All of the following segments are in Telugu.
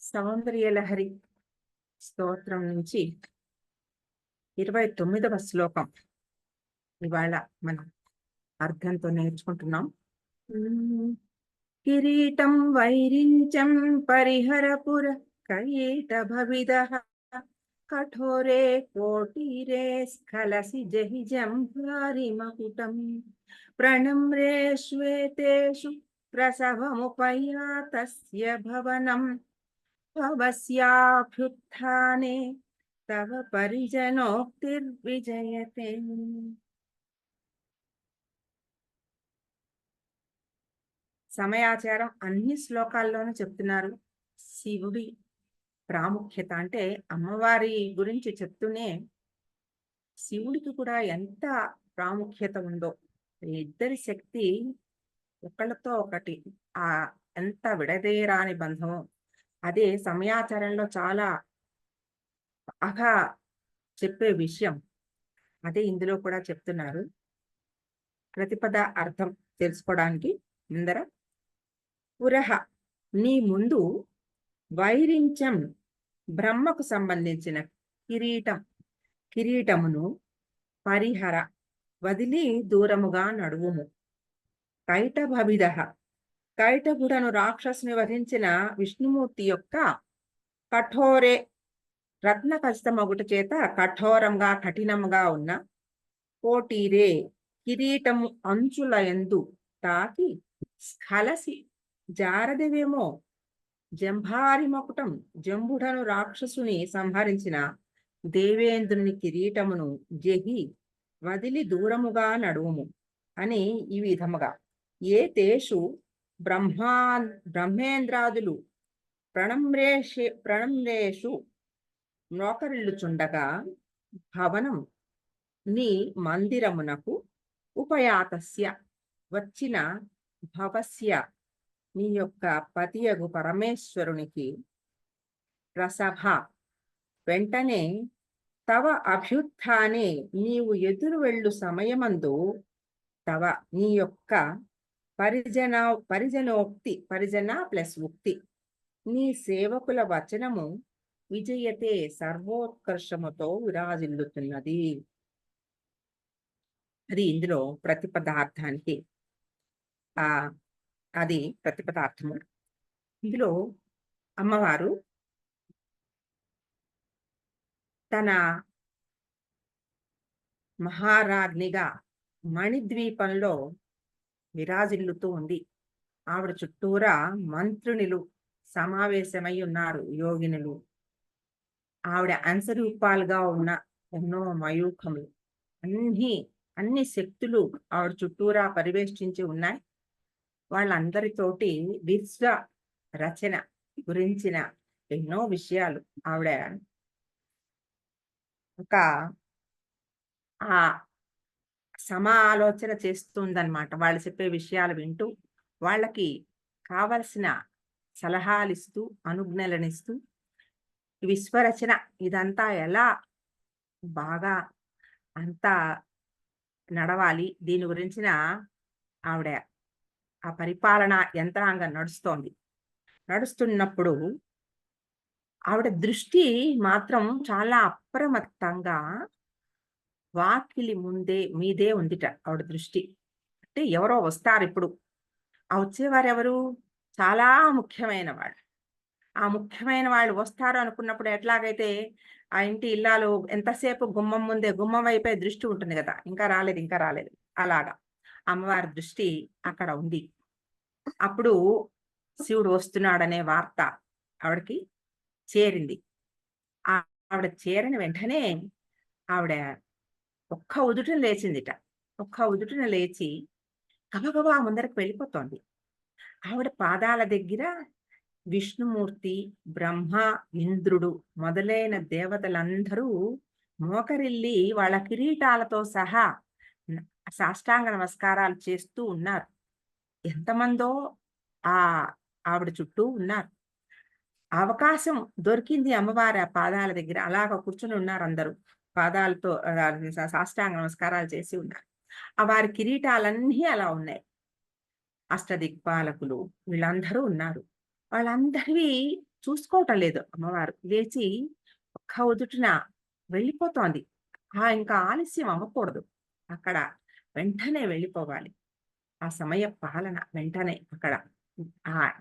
సౌందర్యలహరి స్తోత్రం నుంచి 29వ శ్లోకం ఇవాళ మనం అర్థంతో నేర్చుకుంటున్నాం. కిరీటం వైరించం పరిహరపుర కయేట భవిదః కఠోరే కోటీరే స్ఖలసి జహిజం భారిమకుటం ప్రణమ్రే శ్వేతేషు ప్రసవముపయాతస్య భవనం భవస్యాభ్యుత్థానే తవ పరిజనోక్తిర్విజయతే. సమయాచారం అన్ని శ్లోకాల్లోనూ చెప్తున్నారు. శివుడి ప్రాముఖ్యత అంటే అమ్మవారి గురించి చెప్తూనే శివుడికి కూడా ఎంత ప్రాముఖ్యత ఉందో, ఇద్దరి శక్తి ఒకళ్ళతో ఒకటి ఎంత విడదీయరాని బంధమో అదే సమయాచారంలో చాలా బాగా చెప్పే విషయం. అదే ఇందులో కూడా చెప్తున్నారు. ప్రతిపద అర్థం తెలుసుకోవడానికి ముందర పురహ నీ ముందు వైరించం బ్రహ్మకు సంబంధించిన కిరీటమును పరిహర వదిలి దూరముగా నడువుము. కైటభవిద కైటభుడను రాక్షసుని వధించిన విష్ణుమూర్తి యొక్క కఠోరే రత్న ఖచ్చితమొగుట చేత కఠోరంగా కఠినముగా ఉన్న కోటీరే కిరీటము అంచుల యందు తాకి స్ఖలసి జారదవేమో జంభారి మకుటం జంబుడను రాక్షసుని సంహరించిన దేవేంద్రుని కిరీటమును జహి వదిలి దూరముగా నడువుము అని ఈ విధముగా ఏ తేషు బ్రహ్మేంద్రాదులు ప్రణమ్రేషు మోకరిల్లుచుండగా భవనం నీ మందిరమునకు ఉపయాతస్య వచ్చిన భవస్య నీ యొక్క పతియగు పరమేశ్వరునికి ప్రసభ వెంటనే తవ అభ్యుత్థానే నీవు ఎదురు వెళ్ళు సమయమందు తవ నీ యొక్క పరిజనోక్తి పరిజన ప్లస్ ఉక్తి నీ సేవకుల వచనము విజయతే సర్వోత్కర్షముతో విరాజిల్లుతున్నది. అది ఇందులో ప్రతిపదార్థానికి అది ప్రతిపదార్థము. ఇందులో అమ్మవారు తన మహారాజ్నిగా మణిద్వీపంలో విరాజిల్లుతూ ఉంది. ఆవిడ చుట్టూరా మంత్రునిలు సమావేశమై ఉన్నారు, యోగినులు. ఆవిడ అంశరూపాలుగా ఉన్న ఎన్నో మయూఖములు, అన్ని శక్తులు ఆవిడ చుట్టూరా పరివేష్టించి ఉన్నాయి. వాళ్ళందరితోటి విశ్వ రచన గురించిన ఎన్నో విషయాలు ఆవిడ ఒక సమాలోచన చేస్తుందన్నమాట. వాళ్ళు చెప్పే విషయాలు వింటూ వాళ్ళకి కావలసిన సలహాలిస్తూ అనుజ్ఞలనిస్తూ విశ్వరచన ఇదంతా ఎలా బాగా అంతా నడవాలి, దీని గురించిన ఆవిడ ఆ పరిపాలన యంత్రాంగం నడుస్తున్నప్పుడు ఆవిడ దృష్టి మాత్రం చాలా అప్రమత్తంగా వాకిలి మీదే ఉందిట ఆవిడ దృష్టి. అంటే ఎవరో వస్తారు ఇప్పుడు, ఆ వచ్చేవారు ఎవరు? చాలా ముఖ్యమైన వాళ్ళు. ఆ ముఖ్యమైన వాళ్ళు వస్తారు అనుకున్నప్పుడు ఎట్లాగైతే ఆ ఇంటి ఇల్లాలు ఎంతసేపు గుమ్మం ముందే, గుమ్మం వైపే దృష్టి ఉంటుంది కదా, ఇంకా రాలేదు అలాగా అమ్మవారి దృష్టి అక్కడ ఉంది. అప్పుడు శివుడు వస్తున్నాడనే వార్త ఆవిడకి చేరింది. ఆవిడ చేరిన వెంటనే ఆవిడ ఒక్క ఉదుటన లేచిందిట. ఒక్క ఉదుటన లేచి గబగబా ముందరకు వెళ్ళిపోతోంది. ఆవిడ పాదాల దగ్గర విష్ణుమూర్తి, బ్రహ్మ, ఇంద్రుడు మొదలైన దేవతలందరూ మోకరిల్లి వాళ్ళ కిరీటాలతో సహా సాష్టాంగ నమస్కారాలు చేస్తూ ఉన్నారు. ఎంతమందో ఆవిడ చుట్టూ ఉన్నారు. అవకాశం దొరికింది అమ్మవారి ఆ పాదాల దగ్గర. అలాగ కూర్చుని ఉన్నారు అందరూ. పాదాలతో సాష్టాంగ నమస్కారాలు చేసి ఉన్నారు. వారి కిరీటాలన్నీ అలా ఉన్నాయి. అష్టదిక్పాలకులు వీళ్ళందరూ ఉన్నారు. వాళ్ళందరివి చూసుకోవటం లేదు అమ్మవారు. లేచి ఒక్క ఉదుటున వెళ్ళిపోతోంది. ఇంకా ఆలస్యం అవ్వకూడదు. అక్కడ వెంటనే వెళ్ళిపోవాలి. ఆ సమయ పాలన వెంటనే అక్కడ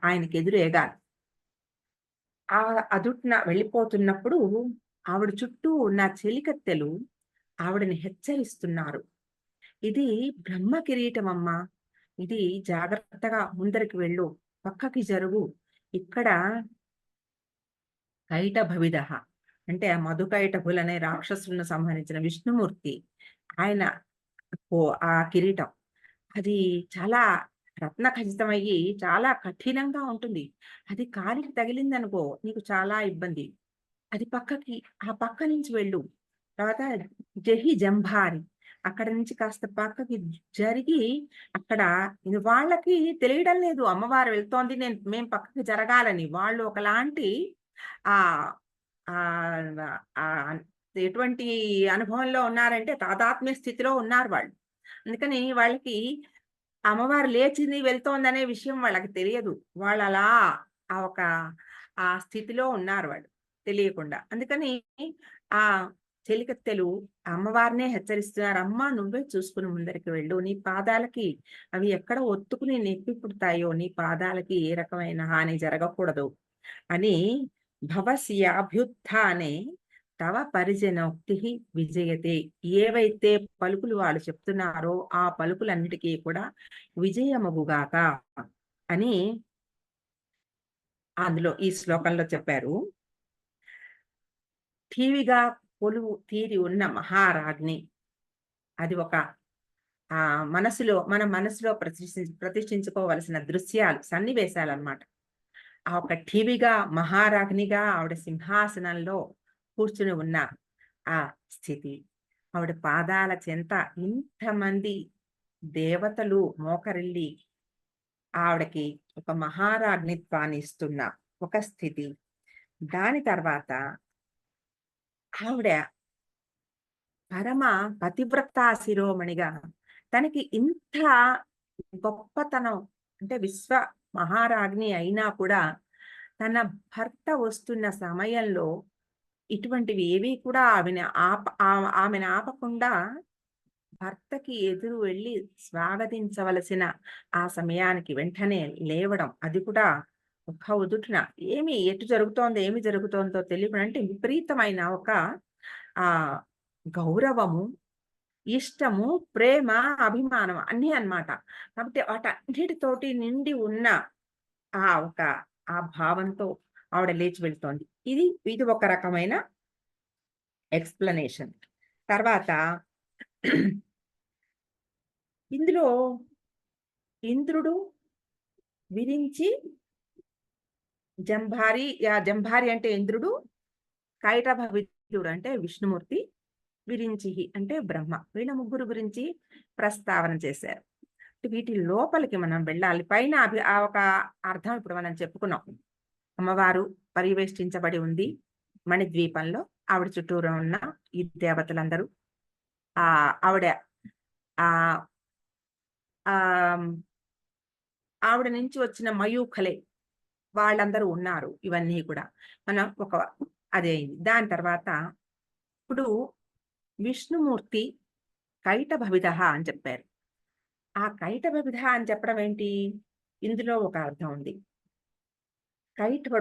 ఆయనకెదురు ఎగాలి. ఆ అదుట్న వెళ్ళిపోతున్నప్పుడు ఆవిడ చుట్టూ ఉన్న చెలికత్తెలు ఆవిడని హెచ్చరిస్తున్నారు. "ఇది బ్రహ్మ కిరీటమమ్మా! ఇది జాగ్రత్తగా ముందరికి వెళ్ళు. పక్కకి జరుగు. ఇక్కడ కైటభవిదః అంటే ఆ మధుకైటభులనే రాక్షసులను సంహరించిన విష్ణుమూర్తి. ఆయన ఆ కిరీటం. అది చాలా రత్న ఖచితమయ్యి చాలా కఠినంగా ఉంటుంది. అది కాలికి తగిలిందనుకో నీకు చాలా ఇబ్బంది. అది పక్కకి ఆ పక్క నుంచి వెళ్ళు. తర్వాత జహి జంభారి. అక్కడి నుంచి కాస్త పక్కకి జరిగి అక్కడ ఇది వాళ్ళకి తెలియడం లేదు అమ్మవారు వెళ్తోంది. మేము పక్కకి జరగాలని. వాళ్ళు ఒకలాంటి ఆహ్, ఆహ్, ఆహ్, ఎటువంటి అనుభవంలో ఉన్నారంటే తాదాత్మ్య స్థితిలో ఉన్నారు వాళ్ళు. అందుకని వాళ్ళకి అమ్మవారు లేచింది, వెళ్తోందనే విషయం వాళ్ళకి తెలియదు. వాళ్ళలా ఒక ఆ స్థితిలో ఉన్నారు వాళ్ళు తెలియకుండా. అందుకని ఆ చెలికత్తెలు అమ్మవారినే హెచ్చరిస్తున్నారు. "అమ్మా నువ్వే చూసుకొని ముందరికి వెళ్ళు. నీ పాదాలకి అవి ఎక్కడ ఒత్తుకుని నొప్పి పుడతాయో, నీ పాదాలకి ఏ రకమైన హాని జరగకూడదు" అని భవస్యాభ్యుత్థానే తవ పరిజనోక్తి విజయతే. ఏవైతే పలుకులు వాళ్ళు చెప్తున్నారో ఆ పలుకులన్నిటికీ కూడా విజయమగుగాక అని అందులో ఈ శ్లోకంలో చెప్పారు. ఠీవిగా కొలువు తీరి ఉన్న మహారాజ్ఞి అది ఒక మన మనసులో ప్రతిష్ఠించుకోవలసిన దృశ్యాలు, సన్నివేశాలన్నమాట. ఆ ఒక ఠీవిగా మహారాజ్ఞిగా ఆవిడ సింహాసనంలో కూర్చుని ఉన్న ఆ స్థితి. ఆవిడ పాదాల చెంత ఇంతమంది దేవతలు మోకరిల్లి ఆవిడకి ఒక మహారాజ్ఞిత్వాన్ని ఇస్తున్న ఒక స్థితి. దాని తర్వాత ఆవిడ పరమ పతివ్రతా శిరోమణిగా తనకి ఇంత గొప్పతనం అంటే విశ్వ మహారాజ్ఞి అయినా కూడా తన భర్త వస్తున్న సమయంలో ఇటువంటివి ఏవి కూడా ఆమెను ఆపకుండా భర్తకి ఎదురు వెళ్లి స్వాగతించవలసిన ఆ సమయానికి వెంటనే లేవడం. అది కూడా ఒక్క ఉదుటున ఎటు జరుగుతోందో, ఏమి జరుగుతోందో తెలియకుండా అంటే విపరీతమైన ఒక ఆహ్, గౌరవము, ఇష్టము, ప్రేమ, అభిమానం అన్నీ అన్నమాట. కాబట్టి వాటన్నిటితోటి నిండి ఉన్న ఒక ఆ భావంతో ఆవిడ లేచి వెళ్తోంది. ఇది ఇది ఒక రకమైన ఎక్స్‌ప్లనేషన్. తర్వాత ఇందులో ఇంద్రుడు విరించి జంభారి అంటే ఇంద్రుడు, కైటభవితుడు అంటే విష్ణుమూర్తి, విరించిహి అంటే బ్రహ్మ. వీళ్ళ ముగ్గురు గురించి ప్రస్తావన చేశారు. వీటి లోపలికి మనం వెళ్ళాలి. పైన ఆ ఒక అర్థం ఇప్పుడు మనం చెప్పుకున్నాం. అమ్మవారు పరివేష్టించబడి ఉంది మణిద్వీపంలో. ఆవిడ చుట్టూరా ఉన్న ఈ దేవతలందరూ ఆవిడ ఆహ్, ఆహ్, ఆవిడ నుంచి వచ్చిన మయూఖలే వాళ్ళందరూ ఉన్నారు. ఇవన్నీ కూడా. మనం అదే అయింది. దాని తర్వాత ఇప్పుడు విష్ణుమూర్తి కైటభవిదః అని చెప్పారు. ఆ కైటభవిదః అని చెప్పడం ఏంటి? ఇందులో ఒక అర్థం ఉంది.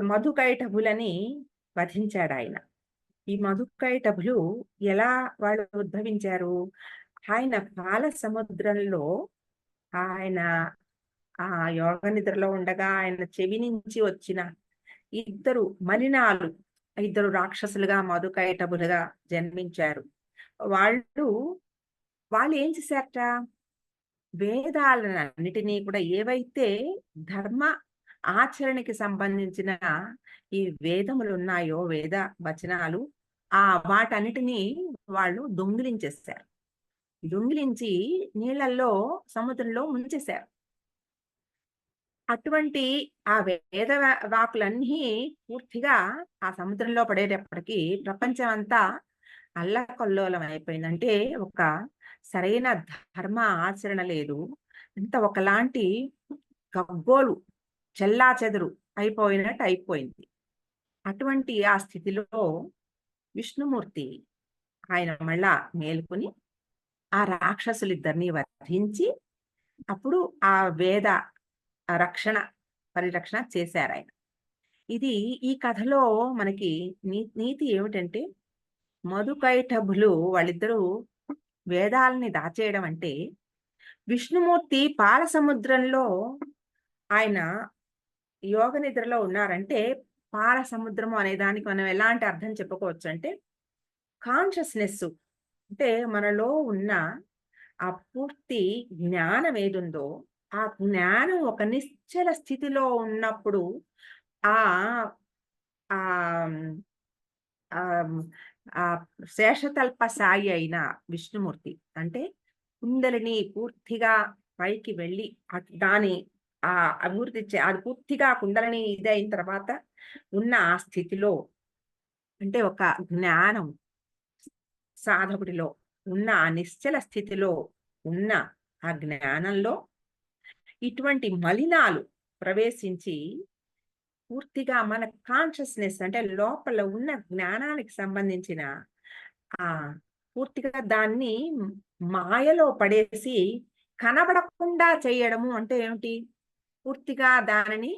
మధుకైటభులని వధించాడాయన. ఈ మధుకైటభులు ఎలా వాళ్ళు ఉద్భవించారు? ఆయన పాల సముద్రంలో ఆయన యోగ నిద్రలో ఉండగా ఆయన చెవి నుంచి వచ్చిన ఇద్దరు మలినాలు, ఇద్దరు రాక్షసులుగా మధుకైటభులుగా జన్మించారు. వాళ్ళు, వాళ్ళు ఏం చేశారట? వేదాలనన్నిటినీ కూడా ఏవైతే ధర్మ ఆచరణకి సంబంధించిన ఈ వేదములున్నాయో, వేద వచనాలు వాటన్నిటిని వాళ్ళు దొంగిలించేశారు. దొంగిలించి నీళ్ళల్లో, సముద్రంలో ముంచేశారు. అటువంటి ఆ వేద వాకులన్నీ పూర్తిగా ఆ సముద్రంలో పడేటప్పటికి ప్రపంచం అంతా అల్లకల్లోలం అయిపోయింది. అంటే ఒక సరైన ధర్మ ఆచరణ లేదు. ఒకలాంటి గగ్గోలు చెల్లాచెదరు అయిపోయినట్టు అయిపోయింది. అటువంటి ఆ స్థితిలో విష్ణుమూర్తి ఆయన మళ్ళా మేలుకొని ఆ రాక్షసులిద్దరిని వధించి అప్పుడు ఆ వేద రక్షణ పరిరక్షణ చేశారాయన. ఇది ఈ కథలో మనకి నీతి ఏమిటంటే, మధుకైటభులు వాళ్ళిద్దరూ వేదాలని దాచేయడం అంటే, విష్ణుమూర్తి పాలసముద్రంలో ఆయన యోగ నిద్రలో ఉన్నారంటే, పాలసముద్రము అనే దానికి మనం ఎలాంటి అర్థం చెప్పుకోవచ్చంటే, కాన్షియస్‌నెస్సు అంటే మనలో ఉన్న ఆ పూర్తి జ్ఞానం ఏదుందో, ఆ జ్ఞానం ఒక నిశ్చల స్థితిలో ఉన్నప్పుడు ఆహ్, ఆహ్, ఆహ్, ఆహ్, శేషతల్ప సాయి అయిన విష్ణుమూర్తి అంటే కుండలిని పూర్తిగా పైకి వెళ్ళి దాని అభివృద్ధి అది పూర్తిగా కుండలిని ఇదయిన తర్వాత ఉన్న ఆ స్థితిలో అంటే ఒక జ్ఞానం సాధకుడిలో ఉన్న ఆ నిశ్చల స్థితిలో ఉన్న ఆ జ్ఞానంలో ఇటువంటి మలినాలు ప్రవేశించి పూర్తిగా మన కాన్షియస్‌నెస్ అంటే లోపల ఉన్న జ్ఞానానికి సంబంధించిన ఆ పూర్తిగా దాన్ని మాయలో పడేసి కనబడకుండా చేయడము అంటే ఏమిటి? పూర్తిగా దానిని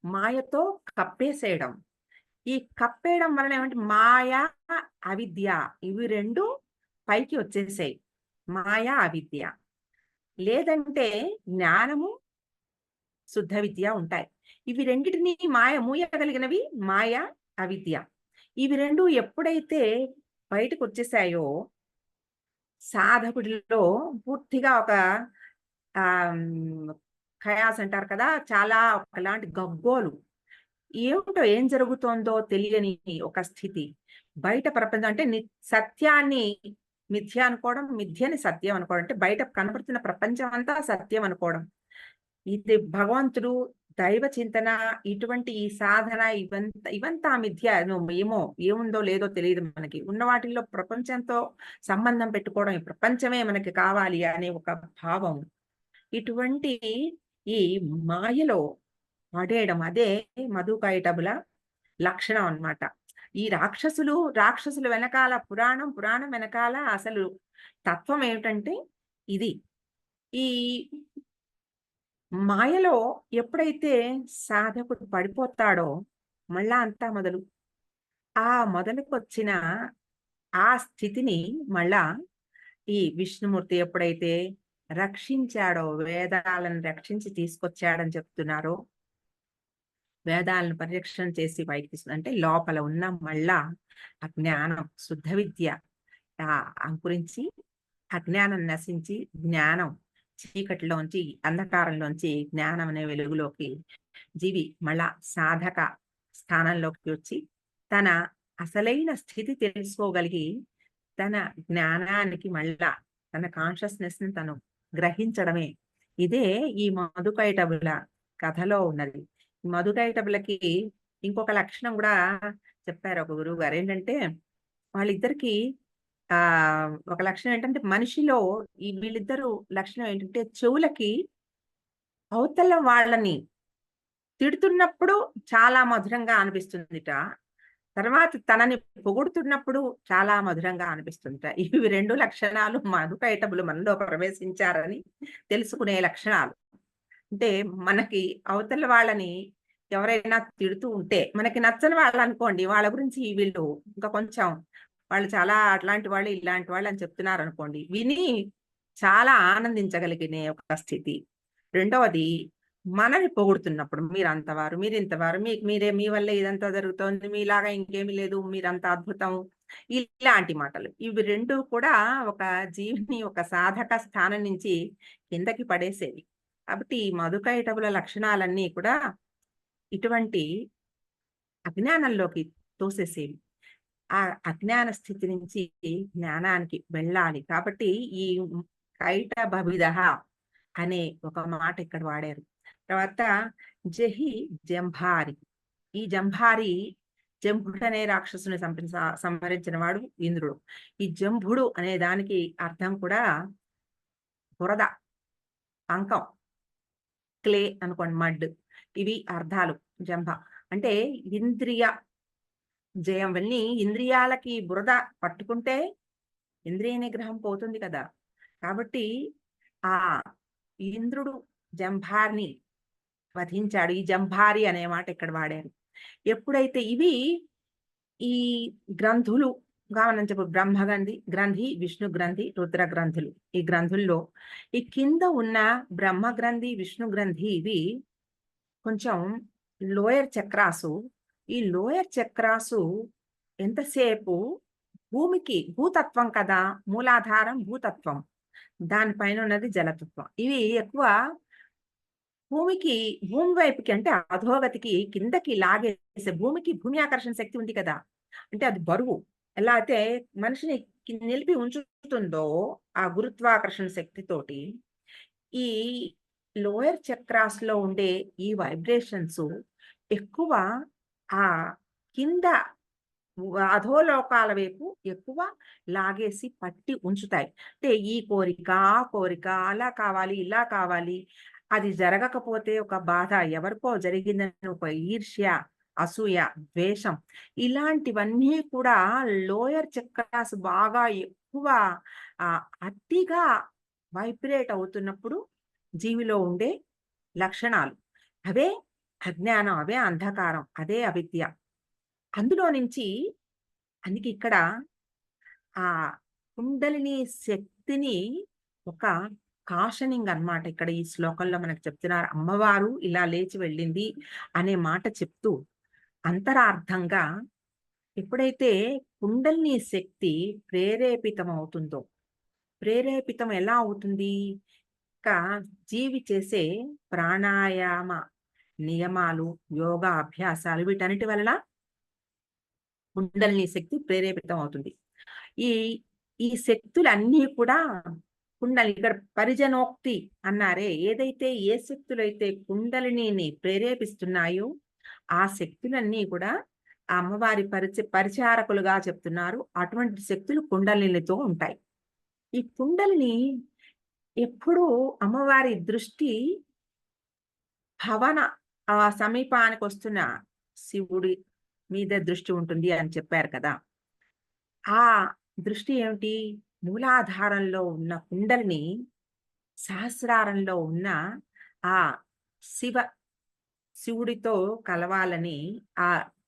మాయతో కప్పేసేయడం. ఈ కప్పేయడం వలన ఏమంటే మాయ, అవిద్య ఇవి 2 పైకి వచ్చేసాయి. మాయ, అవిద్య. లేదంటే జ్ఞానము, శుద్ధ విద్య ఉంటాయి. ఇవి రెండిటిని మూయగలిగినవి మాయ, అవిద్య. ఇవి 2 ఎప్పుడైతే బయటకొచ్చేసాయో సాధకుడిలో పూర్తిగా ఒక ఖయాస్ అంటారు కదా! చాలా ఒకలాంటి గగ్గోలు. ఏమిటో ఏం జరుగుతోందో తెలియని ఒక స్థితి. బయట ప్రపంచం అంటే సత్యాన్ని మిథ్య అనుకోవడం, మిథ్యని సత్యం అనుకోవడం. అంటే బయట కనపడుతున్న ప్రపంచం అంతా సత్యం అనుకోవడం. ఇది భగవంతుడు, దైవ చింతన ఇటువంటి ఈ సాధన ఇవంతా మిథ్య. ఏమో ఏముందో లేదో తెలీదు మనకి. ఉన్న వాటిల్లో ప్రపంచంతో సంబంధం పెట్టుకోవడం, ఈ ప్రపంచమే మనకి కావాలి అనే ఒక భావం. ఇటువంటి ఈ మాయలో పడేయడం అదే మధుకైటబుల లక్షణం అన్నమాట. ఈ రాక్షసుల వెనకాల పురాణం వెనకాల అసలు తత్వం ఏమిటంటే ఇది. ఈ మాయలో ఎప్పుడైతే సాధకుడు పడిపోతాడో మళ్ళా అంతా మొదలు. ఆ మొదలుకొచ్చిన ఆ స్థితిని మళ్ళా ఈ విష్ణుమూర్తి ఎప్పుడైతే రక్షించాడో, వేదాలను రక్షించి తీసుకొచ్చాడని చెప్తున్నారో, వేదాలను పరిరక్షణ చేసి బయటికి అంటే లోపల ఉన్న మళ్ళా ఆ జ్ఞానం, శుద్ధ విద్య అంకురించి, అజ్ఞానం నశించి, జ్ఞానం చీకటిలోంచి, అంధకారంలోంచి జ్ఞానం అనే వెలుగులోకి జీవి మళ్ళా సాధక స్థానంలోకి వచ్చి, తన అసలైన స్థితి తెలుసుకోగలిగి, తన జ్ఞానానికి మళ్ళా తన కాన్షియస్‌నెస్‌ని తను గ్రహించడమే. ఇదే ఈ మధుకైటబుల కథలో ఉన్నది. మధుకైటబులకి ఇంకొక లక్షణం గూడా చెప్పారు ఒక గురువుగారు. ఏంటంటే, వాళ్ళిద్దరికీ ఒక లక్షణం ఏంటంటే, మనిషిలో ఈ వీళ్ళిద్దరూ లక్షణం ఏంటంటే, చెవులకి అవతల వాళ్ళని తిడుతున్నప్పుడు చాలా మధురంగా అనిపిస్తుందిట. తర్వాత తనని పొగుడుతున్నప్పుడు చాలా మధురంగా అనిపిస్తుందిట. ఇవి 2 లక్షణాలు మధుకైటబులు మనలో ప్రవేశించారని తెలుసుకునే లక్షణాలు. అంటే మనకి అవతల వాళ్ళని ఎవరైనా తిడుతూ ఉంటే, మనకి నచ్చని వాళ్ళనుకోండి, వాళ్ళ గురించి వీళ్ళు ఇంకా కొంచెం వాళ్ళు చాలా అట్లాంటి వాళ్ళు, ఇలాంటి వాళ్ళు అని చెప్తున్నారనుకోండి, విని చాలా ఆనందించగలిగినే ఒక స్థితి. రెండవది మనల్ని పొగుడుతున్నప్పుడు మీరంతవారు, మీరింతవారు, మీ వల్లే ఇదంతా జరుగుతోంది, మీలాగా ఇంకేమి లేదు, మీరంత అద్భుతం. ఇలాంటి మాటలు. ఇవి 2 కూడా ఒక జీవిని ఒక సాధక స్థానం నుంచి కిందకి పడేసేవి. కాబట్టి ఈ మధుకైటబుల లక్షణాలన్నీ కూడా ఇటువంటి అజ్ఞానంలోకి తోసేసేవి. ఆ అజ్ఞాన స్థితి నుంచి జ్ఞానానికి వెళ్ళాలి. కాబట్టి ఈ కైటభవిదః అనే ఒక మాట ఇక్కడ వాడారు. తర్వాత జహి జంభారి. ఈ జంభారి జంభుడనే రాక్షసుని సంహరించిన వాడు ఇంద్రుడు. ఈ జంభుడు అనే దానికి అర్థం కూడా బురద, అంకం, క్లే అనుకోండి మడ్. ఇవి అర్థాలు జంభ. అంటే ఇంద్రియ జయం వెళ్ళి ఇంద్రియాలకి బురద పట్టుకుంటే ఇంద్రియ నిగ్రహం పోతుంది కదా! కాబట్టి ఆ ఇంద్రుడు జంభారిని వధించాడు. ఈ జంభారి అనే మాట ఇక్కడ వాడారు. ఎప్పుడైతే ఇవి ఈ గ్రంథులుగా మనం గ్రంథి, విష్ణు గ్రంథి, రుద్ర గ్రంథులు. ఈ గ్రంథుల్లో ఈ కింద ఉన్న బ్రహ్మ గ్రంథి, విష్ణు గ్రంథి ఇవి కొంచెం లోయర్ చక్రాసు. ఈ లోయర్ చక్రాసు ఎంతసేపు భూతత్వం కదా! మూలాధారం భూతత్వం. దానిపైన ఉన్నది జలతత్వం. ఇవి ఎక్కువ భూమికి భూమి వైపుకి అంటే అధోగతికి కిందకి లాగేసే భూమి ఆకర్షణ శక్తి ఉంది కదా! అంటే అది బరువు. ఎలా అయితే మనిషిని నిలిపి ఉంచుతుందో ఆ గురుత్వాకర్షణ శక్తితోటి, ఈ లోయర్ చక్రాస్‌లో ఉండే ఈ వైబ్రేషన్స్ ఎక్కువ ఆ కింద అధోలోకాల వైపు ఎక్కువ లాగేసి పట్టి ఉంచుతాయి. అంటే ఈ కోరిక, ఆ కోరిక, అలా కావాలి, ఇలా కావాలి. అది జరగకపోతే ఒక బాధ, ఎవరికో జరిగిందని ఒక ఈర్ష్య, అసూయ, ద్వేషం ఇలాంటివన్నీ కూడా లోయర్ చక్రాస్ బాగా ఎక్కువ అతిగా వైబ్రేట్ అవుతున్నప్పుడు జీవిలో ఉండే లక్షణాలు. అవే అజ్ఞానం, అవే అంధకారం, అదే అవిద్య. అందులో నుంచి అందుకే ఇక్కడ ఆ కుండలిని శక్తిని ఒక కాషనింగ్ అన్నమాట. ఇక్కడ ఈ శ్లోకంలో మనకు చెప్తున్నారు. అమ్మవారు ఇలా లేచి వెళ్ళింది అనే మాట చెప్తూ అంతరార్థంగా ఎప్పుడైతే కుండలిని శక్తి ప్రేరేపితం అవుతుందో, ప్రేరేపితం ఎలా అవుతుంది? ఇంకా జీవి చేసే ప్రాణాయామ నియమాలు, యోగా అభ్యాసాలు వీటన్నిటి వలన కుండలిని శక్తి ప్రేరేపితం అవుతుంది. ఈ ఈ శక్తులన్నీ కూడా ఇక్కడ పరిజనోక్తి అన్నారే, ఏదైతే ఏ శక్తులైతే కుండలినిని ప్రేరేపిస్తున్నాయో ఆ శక్తులన్నీ కూడా ఆ అమ్మవారి పరిచారకులుగా చెప్తున్నారు. అటువంటి శక్తులు కుండలినితో ఉంటాయి. ఈ కుండలిని ఎప్పుడూ అమ్మవారి దృష్టి భవన సమీపానికొస్తున్న శివుడి మీద దృష్టి ఉంటుంది అని చెప్పారు కదా! ఆ దృష్టి ఏమిటి? మూలాధారంలో ఉన్న కుండలిని సహస్రారంలో ఉన్న ఆ శివ శివుడితో కలవాలని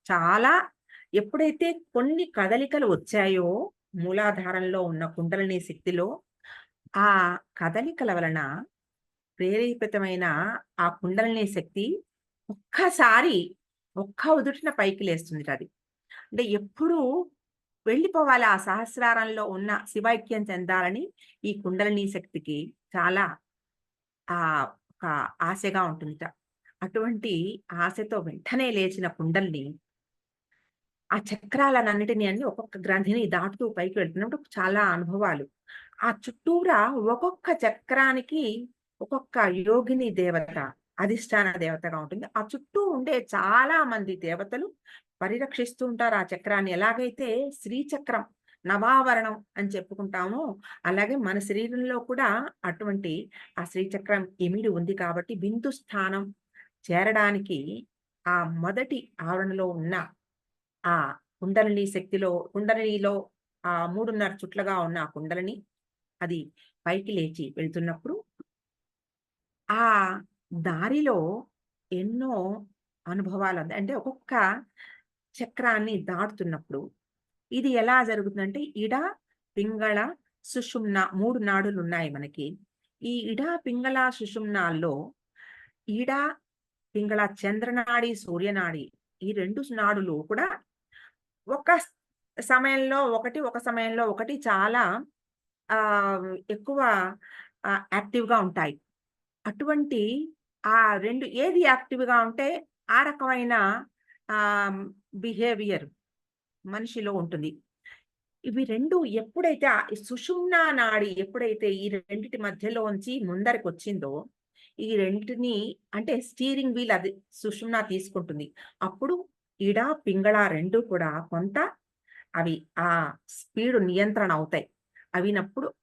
చాలా ఎప్పుడైతే కొన్ని కదలికలు వచ్చాయో మూలాధారంలో ఉన్న కుండలిని శక్తిలో, ఆ కదలికల వలన ప్రేరేపితమైన ఆ కుండలిని శక్తి ఒక్కసారి ఒక్క ఉదుటున పైకి లేస్తుందిటది. అంటే ఎప్పుడూ వెళ్ళిపోవాలి ఆ సహస్రారంలో ఉన్న శివైక్యం చెందాలని ఈ కుండలిని శక్తికి చాలా ఒక ఆశగా ఉంటుందిట. అటువంటి ఆశతో వెంటనే లేచిన కుండలిని ఆ చక్రాలనన్నిటిని ఒక్కొక్క గ్రంథిని దాటుతూ పైకి వెళ్తున్నప్పుడు చాలా అనుభవాలు. ఆ చుట్టూరా ఒక్కొక్క చక్రానికి ఒక్కొక్క యోగిని దేవత, అధిష్టాన దేవతగా ఉంటుంది. ఆ చుట్టూ ఉండే చాలా మంది దేవతలు పరిరక్షిస్తూ ఉంటారు ఆ చక్రాన్ని. ఎలాగైతే శ్రీచక్రం నవావరణం అని చెప్పుకుంటామో, అలాగే మన శరీరంలో కూడా అటువంటి ఆ శ్రీచక్రం ఇమిడి ఉంది కాబట్టి బిందు స్థానం చేరడానికి ఆ మొదటి ఆవరణలో ఉన్న ఆ కుండలినిలో ఆ 3:30 చుట్లుగా ఉన్న ఆ కుండలిని అది పైకి లేచి వెళ్తున్నప్పుడు, ఆ దారిలో ఎన్నో అంటే ఒక్కొక్క చక్రాన్ని దాటుతున్నప్పుడు, ఇది ఎలా జరుగుతుందంటే పింగళ, సుషుమ్న 3 నాడులున్నాయి మనకి. ఈ పింగళ, సుషుమ్నాల్లో ఇడ, పింగళ చంద్రనాడి, సూర్యనాడి ఈ 2 నాడులు కూడా ఒక సమయంలో ఒకటి, ఒక సమయంలో ఒకటి చాలా ఎక్కువ యాక్టివ్‌గా ఉంటాయి. అటువంటి ఆ 2 ఏది యాక్టివ్‌గా ఉంటే ఆ రకమైన ఆహ్, బిహేవియర్ మనిషిలో ఉంటుంది. ఇవి 2 ఎప్పుడైతే సుషుమ్నా నాడి ఎప్పుడైతే ఈ రెండిటి మధ్యలోంచి ముందరకొచ్చిందో, ఈ రెండిటిని అంటే స్టీరింగ్ వీల్ అది సుషుమ్నా తీసుకుంటుంది. అప్పుడు పింగళ 2 కూడా కొంత అవి ఆ స్పీడ్ నియంత్రణ అవుతాయి.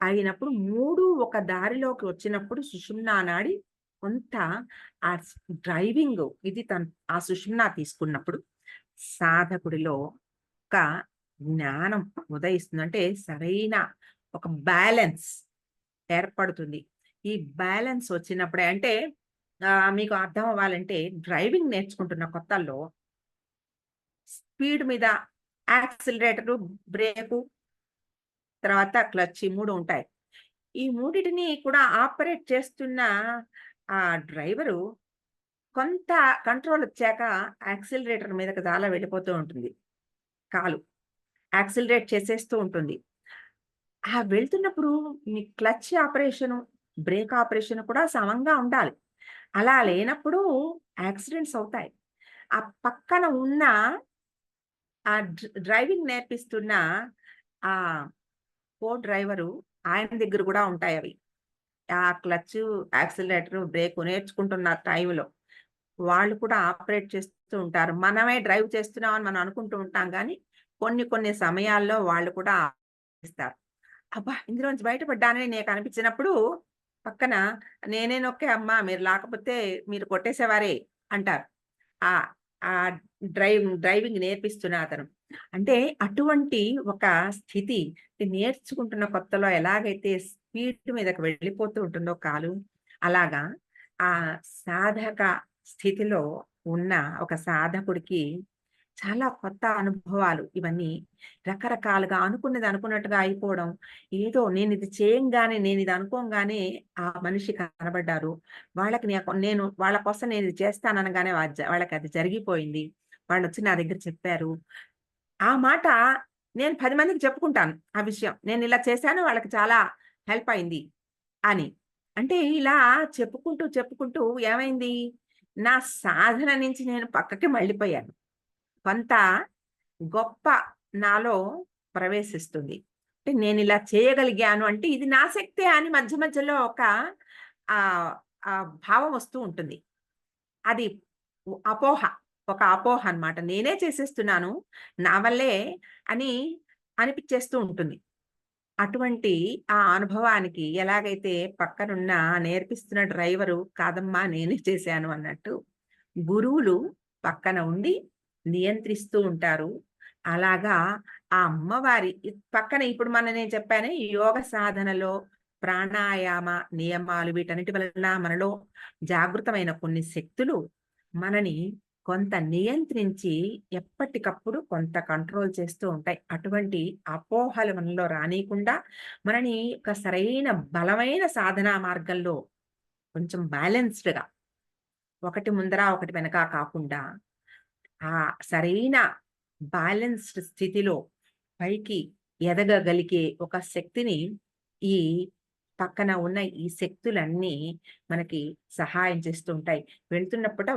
అయినప్పుడు 3 ఒక దారిలోకి వచ్చినప్పుడు సుషుమ్నా నాడి కొంత ఆ డ్రైవింగ్ ఇది ఆ సుషుమ్నా తీసుకున్నప్పుడు సాధకుడిలో యొక్క జ్ఞానం ఉదయిస్తుంది. అంటే సరైన ఒక బ్యాలెన్స్ ఏర్పడుతుంది. ఈ బ్యాలెన్స్ వచ్చినప్పుడే అంటే మీకు అర్థం అవ్వాలంటే డ్రైవింగ్ నేర్చుకుంటున్న కొత్తల్లో స్పీడ్ మీద యాక్సిలరేటరు, బ్రేకు, తర్వాత క్లచ్ ఈ 3 ఉంటాయి. ఈ మూడిటిని కూడా ఆపరేట్ చేస్తున్న ఆ డ్రైవరు కొంత కంట్రోలొచ్చాక యాక్సిలరేటర్ మీదకి జాలా వెళ్ళిపోతూ ఉంటుంది కాలు. యాక్సిలరేట్ చేసేస్తూ ఉంటుంది. వెళ్తున్నప్పుడు మీ క్లచ్ ఆపరేషను, బ్రేక్ ఆపరేషన్ కూడా సమంగా ఉండాలి. అలా లేనప్పుడు యాక్సిడెంట్స్ అవుతాయి. ఆ పక్కన ఉన్న డ్రైవింగ్ నేర్పిస్తున్న ఆహ్, డ్రైవరు ఆయన దగ్గర గూడా ఉంటాయవి. ఆ క్లచ్చు, యాక్సిలరేటరు, బ్రేకు నేర్చుకుంటున్న టైంలో. వాళ్ళు కూడా ఆపరేట్ చేస్తూ ఉంటారు. మనమే డ్రైవ్ చేస్తున్నామని మనం అనుకుంటూ ఉంటాం గానీ, కొన్ని కొన్ని సమయాల్లో వాళ్ళు కూడా ఇస్తారు. అబ్బా! ఇందులోంచి బయటపడ్డానని నీకనిపించినప్పుడు, పక్కన నేనే నొక్కా అమ్మా! మీరు లేకపోతే మీరు కొట్టేసేవారే అంటారు. ఆహ్, ఆహ్, డ్రైవింగ్ నేర్పిస్తున్న అతను. అంటే అటువంటి ఒక స్థితి నేర్చుకుంటున్న కొత్తలో ఎలాగైతే స్పీడ్ మీదకి వెళ్ళిపోతూ ఉంటుందో కాలు, అలాగా ఆ సాధక స్థితిలో ఉన్న ఒక సాధకుడికి చాలా కొత్త అనుభవాలు ఇవన్నీ రకరకాలుగా అనుకున్నది అనుకున్నట్టుగా అయిపోవడం. ఏదో నేనిది చేయంగానే, నేనిది అనుకోంగానే ఆ మనిషి కనబడ్డారు. వాళ్ళకి నేను వాళ్ళ కోసం నేనిది చేస్తాననగానే వాళ్ళకది జరిగిపోయింది. వాళ్ళొచ్చి నా దగ్గర చెప్పారు. ఆ మాట నేను 10 మందికి చెప్పుకుంటాను ఆ విషయం. నేనిలా చేశాను వాళ్ళకి చాలా హెల్ప్ అయింది అని. అంటే ఇలా చెప్పుకుంటూ, చెప్పుకుంటూ ఏమైంది? నా సాధన నుంచి నేను పక్కకి మళ్ళిపోయాను. కొంత గొప్ప నాలో ప్రవేశిస్తుంది. అంటే నేనిలా చేయగలిగాను అంటే ఇది నా శక్తే అని మధ్య మధ్యలో ఒక ఆహ్, భావం వస్తూ ఉంటుంది. అది అపోహ. ఒక అపోహ అన్నమాట. నేనే చేసేస్తున్నాను. నా వల్లే అని అనిపిచ్చేస్తూ ఉంటుంది. అటువంటి ఆ అనుభవానికి ఎలాగైతే పక్కనున్న నేర్పిస్తున్న డ్రైవరు కాదమ్మా నేనే చేశాను అన్నట్టు, గురువులు పక్కన ఉండి నియంత్రిస్తూ ఉంటారు. అలాగా ఆ అమ్మవారి పక్కన ఇప్పుడు నేను చెప్పానే ఈ యోగ సాధనలో ప్రాణాయామ నియమాలు వీటన్నిటి వలన మనలో జాగృతమైన కొన్ని శక్తులు మనని కొంత నియంత్రించి ఎప్పటికప్పుడు కొంత కంట్రోల్ చేస్తూ ఉంటాయి. అటువంటి అపోహలు మనలో రానీయకుండా మనని ఒక సరైన బలమైన సాధనా మార్గంలో కొంచెం బ్యాలెన్స్‌డ్‌గా ఒకటి ముందర, ఒకటి వెనక కాకుండా సరైన బ్యాలెన్స్‌డ్ స్థితిలో పైకి ఎదగగలిగే ఒక శక్తిని ఈ పక్కన ఉన్న ఈ శక్తులన్నీ మనకి సహాయం చేస్తూ ఉంటాయి. వెళ్తున్నప్పుట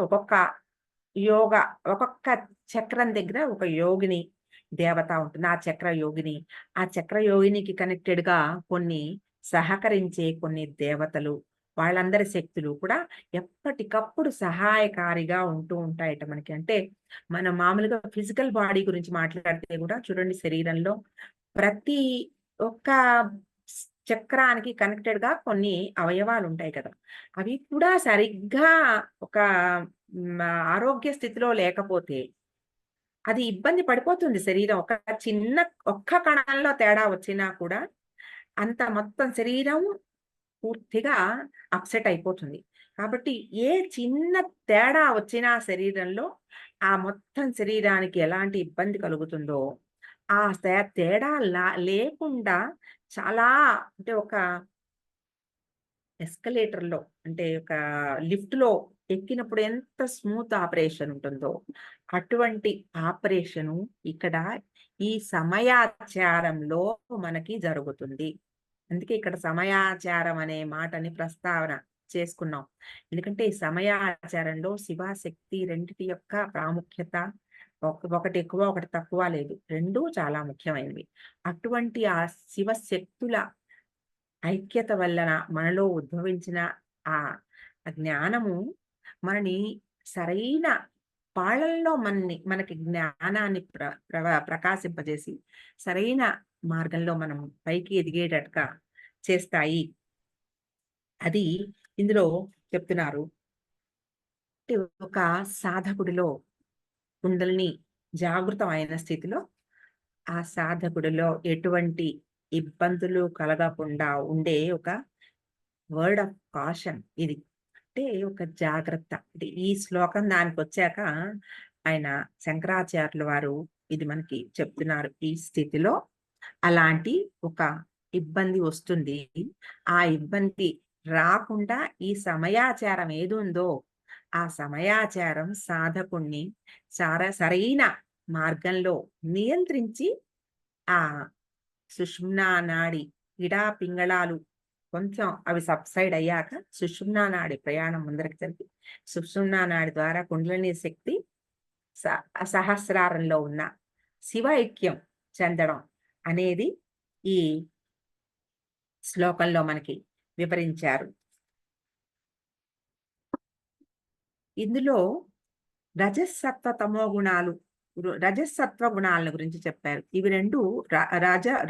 యోగ ఒక్కొక్క చక్రం దగ్గర ఒక యోగిని దేవత ఉంటుంది. ఆ చక్ర యోగిని. ఆ చక్ర యోగినికి కనెక్టెడ్‌గా కొన్ని సహకరించే కొన్ని దేవతలు, వాళ్ళందరి శక్తులు కూడా ఎప్పటికప్పుడు సహాయకారిగా ఉంటూ ఉంటాయట మనకి. అంటే మనం మామూలుగా ఫిజికల్ బాడీ గురించి మాట్లాడితే గూడా చూడండి శరీరంలో ప్రతి ఒక్క చక్రానికి కనెక్టెడ్‌గా కొన్ని అవయవాలుంటాయి కదా! అవి కూడా సరిగ్గా ఒక హ్మ్. ఆరోగ్య స్థితిలో లేకపోతే, అది ఇబ్బంది పడిపోతుంది శరీరం. ఒక్క కణంలో తేడా వచ్చినా కూడా, అంత మొత్తం శరీరం పూర్తిగా అప్‌సెట్ అయిపోతుంది. కాబట్టి ఏ చిన్న తేడా వచ్చినా శరీరంలో, ఆ మొత్తం శరీరానికి ఎలాంటి ఇబ్బంది కలుగుతుందో, ఆ తేడా లేకుండా చాలా అంటే ఒక ఎస్కలేటర్‌లో అంటే ఒక లిఫ్ట్‌లో ఎక్కినప్పుడు ఎంత స్మూత్ ఆపరేషన్ ఉంటుందో, అటువంటి ఆపరేషను ఇక్కడ ఈ సమయాచారంలో మనకి జరుగుతుంది. అందుకే ఇక్కడ సమయాచారం అనే మాటని ప్రస్తావన చేసుకున్నాం. ఎందుకంటే ఈ సమయాచారంలో శివ, శక్తి రెండిటి యొక్క ప్రాముఖ్యత ఒకటి ఎక్కువ, ఒకటి తక్కువ లేదు. రెండూ చాలా ముఖ్యమైనవి. అటువంటి ఆ శివశక్తుల ఐక్యత వలన మనలో ఉద్భవించిన ఆ జ్ఞానము మనని సరైన పాళల్లో మనకి జ్ఞానాన్ని ప్రకాశింపజేసి సరైన మార్గంలో మనం పైకి ఎదిగేటట్టుగా చేస్తాయి. అది ఇందులో చెప్తున్నారు. అంటే ఒక సాధకుడిలో కుండలిని జాగృతమైన స్థితిలో ఆ సాధకుడిలో ఎటువంటి ఇబ్బందులు కలగకుండా ఉండే ఒక వర్డ్ ఆఫ్ కాషన్ ఇది. అంటే ఒక జాగ్రత్త. అంటే ఈ శ్లోకం దానికొచ్చాక ఆయన శంకరాచార్యుల వారు ఇది మనకి చెప్తున్నారు. ఈ స్థితిలో అలాంటి ఒక ఇబ్బంది వస్తుంది. ఆ ఇబ్బంది రాకుండా ఈ సమయాచారం ఏదుందో, ఆ సమయాచారం సాధకుడిని సరైన మార్గంలో నియంత్రించి ఆ సుషుమ్నా నాడి ఇడా పింగళాలు కొంచెం అవి సబ్సైడ్ అయ్యాక సుషుమ్నా నాడి ప్రయాణం ముందరికి జరిపి సుషుమ్నా నాడి ద్వారా కుండలిని శక్తి సహస్రారంలో ఉన్న శివ ఐక్యం చెందడం అనేది ఈ శ్లోకంలో మనకి వివరించారు. ఇందులో రజస్సత్వ తమో గుణాలు రజస్సత్వ గుణాల గురించి చెప్పారు. ఇవి రెండు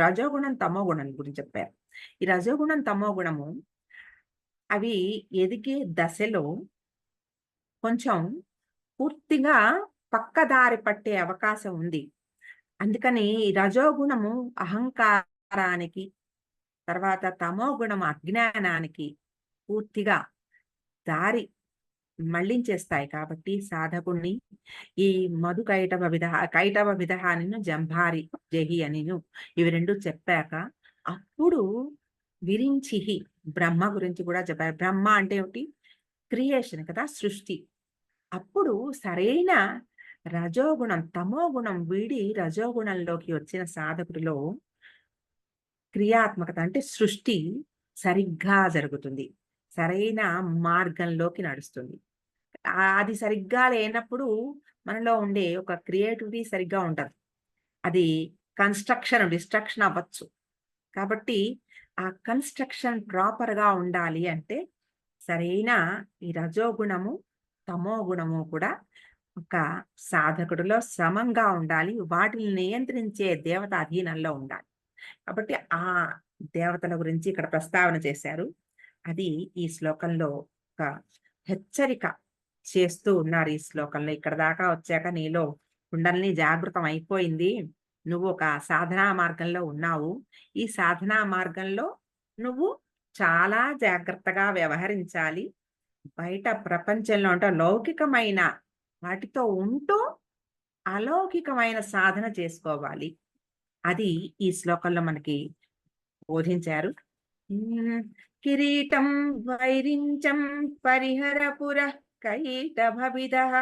రజోగుణం తమో గుణం గురించి చెప్పారు. ఈ రజోగుణం తమో గుణము అవి ఎదిగే దశలో కొంచెం పూర్తిగా పక్కదారి పట్టే అవకాశం ఉంది. అందుకని ఈ రజోగుణము అహంకారానికి, తర్వాత తమో గుణం అజ్ఞానానికి పూర్తిగా దారి మళ్ళించేస్తాయి. కాబట్టి సాధకుణ్ణి ఈ మధు కైటవ విదహానిను జంభారి జహి అనిను ఇవి రెండు చెప్పాక అప్పుడు విరించిహి బ్రహ్మ గురించి కూడా చెప్పారు. బ్రహ్మ అంటే ఏమిటి? క్రియేషన్ కదా, సృష్టి. అప్పుడు సరైన రజోగుణం తమో గుణం వీడి రజోగుణంలోకి వచ్చిన సాధకుడిలో క్రియాత్మకత అంటే సృష్టి సరిగ్గా జరుగుతుంది. సరైన మార్గంలోకి నడుస్తుంది. అది సరిగ్గా లేనప్పుడు మనలో ఉండే ఒక క్రియేటివిటీ సరిగ్గా ఉండదు. అది డిస్ట్రక్షన్ అవ్వచ్చు. కాబట్టి ఆ కన్‌స్ట్రక్షన్ ప్రాపర్‌గా ఉండాలి అంటే సరైన ఈ రజోగుణము, తమో గుణము కూడా ఒక సాధకుడిలో సమంగా ఉండాలి. వాటిని నియంత్రించే దేవత అధీనంలో ఉండాలి. కాబట్టి ఆ దేవతల గురించి ఇక్కడ ప్రస్తావన చేశారు. అది ఈ శ్లోకంలో ఒక హెచ్చరిక చేస్తూ ఉన్నారు ఈ శ్లోకంలో. ఇక్కడ దాకా వచ్చాక నీలో కుండలిని జాగృతం అయిపోయింది. నువ్వు ఒక సాధనా మార్గంలో ఉన్నావు. ఈ సాధనా మార్గంలో నువ్వు చాలా జాగ్రత్తగా వ్యవహరించాలి. బయట ప్రపంచంలో అంటే లౌకికమైన వాటితో ఉంటూ అలౌకికమైన సాధన చేసుకోవాలి. అది ఈ శ్లోకంలో మనకి బోధించారు. కిరీటం వైరించం పరిహర పురః కైటభవిదః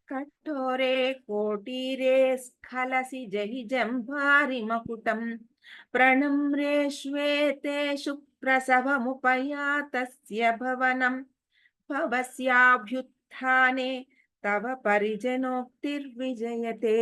కఠోరే కోటీరే స్ఖలసి జహి జంభారి మకుటం ప్రణమ్రే శ్వేతేషు ప్రసవముపయాతస్య భవనం భవస్యాభ్యుత్థానే తవ పరిజనోక్తిర్విజయతే.